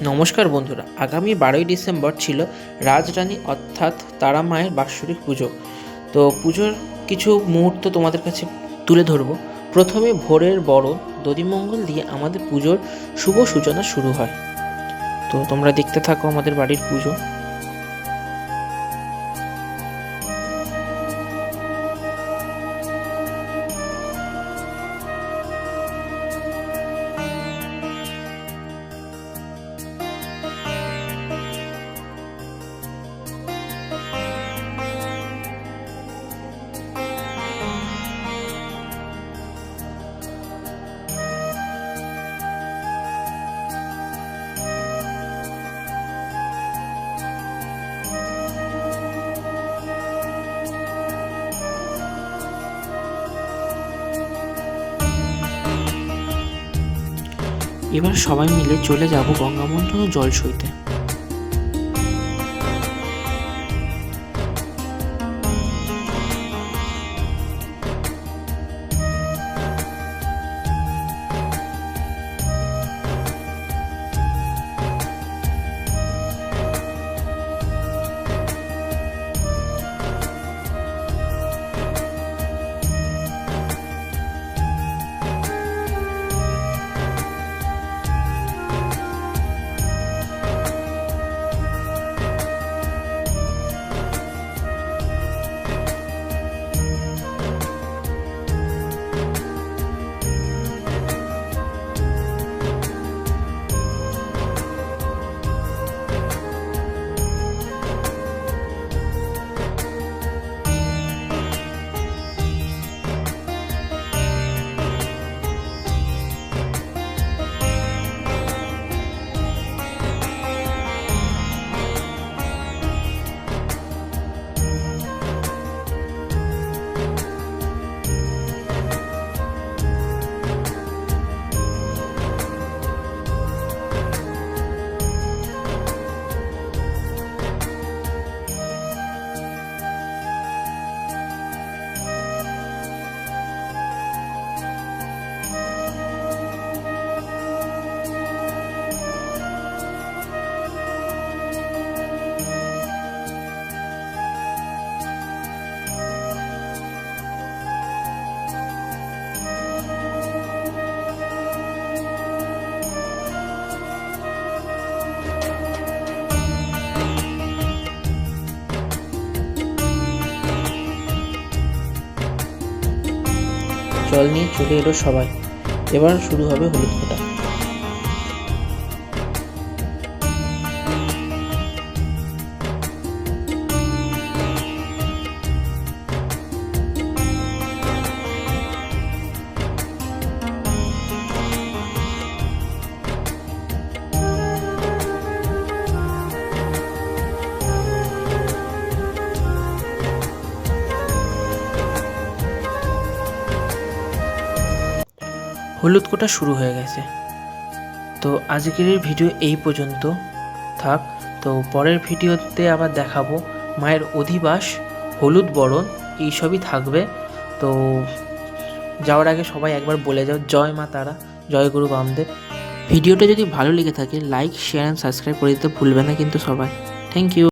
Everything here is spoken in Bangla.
নমস্কার বন্ধুরা, আগামী 12ই ডিসেম্বর ছিল রাজরানী অর্থাৎ তারা মায়ের বাৎসরিক পুজো। তো পুজোর কিছু মুহূর্ত তোমাদের কাছে তুলে ধরবো। প্রথমে ভোরের বড় দধিমঙ্গল দিয়ে আমাদের পুজোর শুভ সূচনা শুরু হয়। তো তোমরা দেখতে থাকো আমাদের বাড়ির পুজো। এবার সবাই মিলে চলে যাব গঙ্গামন্থন ও জল সইতে। জল নিয়ে চলে এলো সবাই। এবার শুরু হবে হলুদ ফোঁটা। হলুদ কোটা শুরু হয়ে গেছে। তো আজকের ভিডিও এই পর্যন্ত থাক। তো পরের ভিডিওতে আবার দেখাবো মায়ের অধিবাস, হলুদ বরণ, এইসবই থাকবে। তো যাওয়ার আগে সবাই একবার বলে যাও জয় মা তারা, জয় গুরু বামদেব। ভিডিওটা যদি ভালো লেগে থাকে লাইক, শেয়ার অ্যান্ড সাবস্ক্রাইব করে দিতে ভুলবে না কিন্তু সবাই। Thank you.